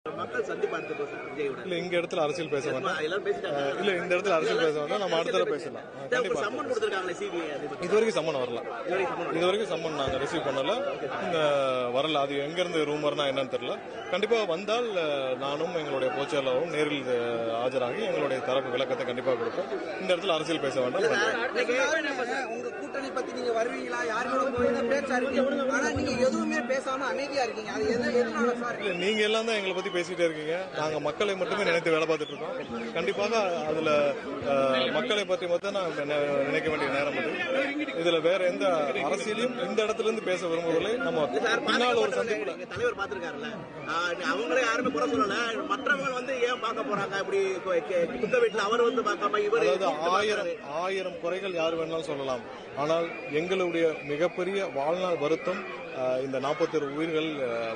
மக்கள் சந்திப்பாங்க விஜயோட. இல்ல இந்த இடத்துல அரசியல் பேச வேண்டாம். இல்ல இந்த இடத்துல அரசியல் பேச வேண்டாம். நம்ம அடுத்த தடவை பேசலாம். சம்மன் கொடுத்திருக்காங்களே சிபிஐ. இதுவரைக்கும் சம்மன் வரல. இதுவரைக்கும் சம்மன் நாங்க ரிசீவ் பண்ணல. வரல. அது எங்க இருந்து ரூமர்னா என்னன்னு தெரியல. கண்டிப்பா வந்தால் நானும் எங்களுடைய பொதுச்செயலாளரும் நேரில் ஆஜராகி எங்களுடைய தரப்பு விளக்கத்தை கண்டிப்பா கொடுப்போம். இந்த இடத்துல அரசியல் பேச வேண்டாம். உங்க கூட்டணி பத்தி நீங்க வருவீங்களா? யாரோட பேச்சா இருக்கீங்க? ஆனா நீங்க எதுவுமே பேசாம அமைதியா இருக்கீங்க. அது எதனால சார்? நீங்க எல்லாம் தான் எங்களை பத்தி பேசிட்டே இருக்கீங்க. நாங்க மக்களை மட்டுமே நினைத்து வேலை பார்த்துட்டு இருக்கோம். கண்டிப்பாக அதுல மக்களை பற்றி மட்டும் நான் நினைக்க வேண்டிய நேரம் அது. இதுல வேற எந்த அரசியலையும் இந்த இடத்துல இருந்து பேச விரும்பவில்லை. நம்ம பின்னால் ஒரு சந்திப்புல தலைவர் பாத்துருக்காருல்ல, அவங்களே யாருமே குறை சொல்லல. மற்றவங்க ஏன் பார்க்க போறாங்க இப்படி குத்த வீட்டுல அவர் பார்க்காம இவர். அதாவது ஆயிரம் குறைகள் யார் வேணாலும் சொல்லலாம். ஆனால் எங்களுடைய மிகப்பெரிய வாழ்நாள் வருத்தம் இந்த 41 உயிர்கள்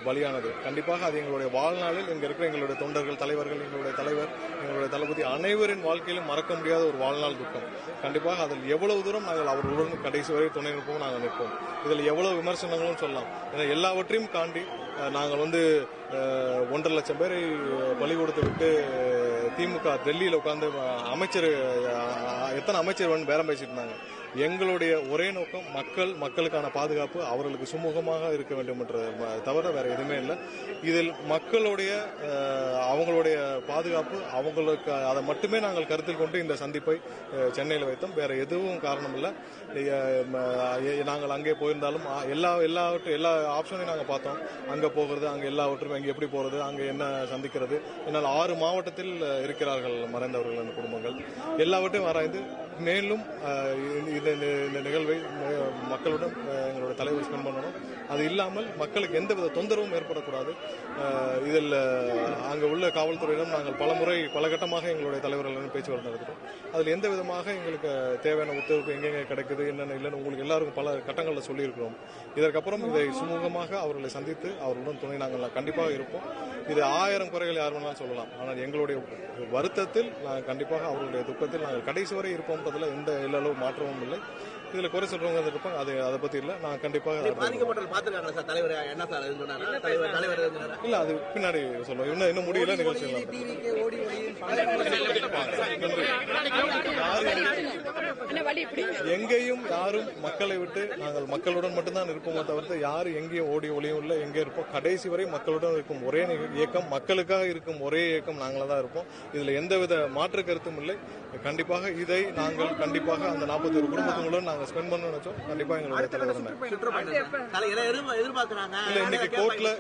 பலியானது. கண்டிப்பாக அது எங்களுடைய வாழ்நாளில் இங்க இருக்கிற எங்களுடைய தொண்டர்கள், தலைவர்கள், எங்களுடைய தலைவர், எங்களுடைய தளபதி அனைவரின் வாழ்க்கையிலும் மறக்க முடியாத ஒரு வாழ்நாள் துக்கம். கண்டிப்பாக அதில் எவ்வளவு தூரம் நாங்கள் அவர்களுடன் கடைசி வரை துணை நிற்போம், நாங்கள் நிற்போம். இதில் எவ்வளவு விமர்சனங்களும் சொல்லலாம். எல்லாவற்றையும் தாண்டி நாங்கள் 1.5 லட்சம் பேரை பலி கொடுத்து விட்டு திமுக டெல்லியில் உட்கார்ந்து எத்தனை அமைச்சர் பேரம் பேசிட்டு இருந்தாங்க. எங்களுடைய ஒரே நோக்கம் மக்களுக்கான பாதுகாப்பு, அவர்களுக்கு சுமூகமாக இருக்க வேண்டும் என்ற தவிர வேற எதுவுமே இல்லை. இதில் மக்களுடைய அவங்களுடைய பாதுகாப்பு, அவங்களுக்கு அதை மட்டுமே நாங்கள் கருத்தில் கொண்டு இந்த சந்திப்பை சென்னையில் வைத்தோம். வேற எதுவும் காரணம் இல்லை. நாங்கள் அங்கே போயிருந்தாலும் எல்லா ஆப்ஷனையும் நாங்கள் பார்த்தோம். அங்கே போகிறது, அங்கே எல்லாவற்றும் அங்கே எப்படி போகிறது, அங்கே என்ன சந்திக்கிறது. என்னால் 6 மாவட்டத்தில் இருக்கிறார்கள் மறைந்தவர்கள் குடும்பங்கள். எல்லாவற்றையும் ஆராய்ந்து மேலும் இந்த நிகழ்வை மக்களுடன் எங்களுடைய தலைவர் ஸ்பெண்ட் பண்ணணும். அது இல்லாமல் மக்களுக்கு எந்தவித தொந்தரவும் ஏற்படக்கூடாது. இதில் அங்கே உள்ள காவல்துறையிடம் நாங்கள் பல கட்டமாக எங்களுடைய தலைவர்களுடன் பேச்சுவார்த்தை நடத்துகிறோம். அதில் எந்த விதமாக எங்களுக்கு தேவையான ஒத்துழைப்பு எங்கெங்க கிடைக்குது, என்னென்ன இல்லைன்னு உங்களுக்கு எல்லாருக்கும் பல கட்டங்களில் சொல்லியிருக்கிறோம். இதற்கப்புறம் இதை சுமூகமாக அவர்களை சந்தித்து அவர்களுடன் துணை நாங்கள் கண்டிப்பாக இருப்போம். இது 1000 குறைகள் யார் வேணாலும் சொல்லலாம். ஆனால் எங்களுடைய வருத்தத்தில் நாங்கள் கண்டிப்பாக அவர்களுடைய துக்கத்தில் நாங்கள் கடைசி வரை இருப்போம்ன்றதுல எந்த இல்லளவு மாற்றமும் இல்லை. இதுல குறை சொல்றவங்க இருப்பாங்க, அதை பத்தி இல்ல. நான் கண்டிப்பாக இல்ல, அது பின்னாடி சொல்லுவோம். இன்னும் முடியல நிகழ்ச்சிகள். எங்கேயும் யாரும் மக்களை விட்டு நாங்கள் மக்களுடன் மட்டும்தான் இருப்போமே தவிர்த்து யாரும் எங்கேயும் ஓடி ஒளியும் இல்லை. எங்கே இருப்போம் கடைசி வரை மக்களுடன் இருக்கும் ஒரே இயக்கம், மக்களுக்காக இருக்கும் ஒரே இயக்கம் நாங்கள தான் இருப்போம். இதுல எந்தவித மாற்று கருத்தும் இல்லை. கண்டிப்பாக இதை நாங்கள் கண்டிப்பாக அந்த 41 குடும்பத்துடன் நாங்கள் ஸ்பெண்ட் பண்ண நினைச்சோம். கண்டிப்பா எங்களுடைய தலைவர் எதிர்பார்க்கிறாங்க.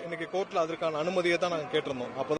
இன்னைக்கு கோர்ட்ல அதற்கான அனுமதியை தான் நாங்கள் கேட்டிருந்தோம்.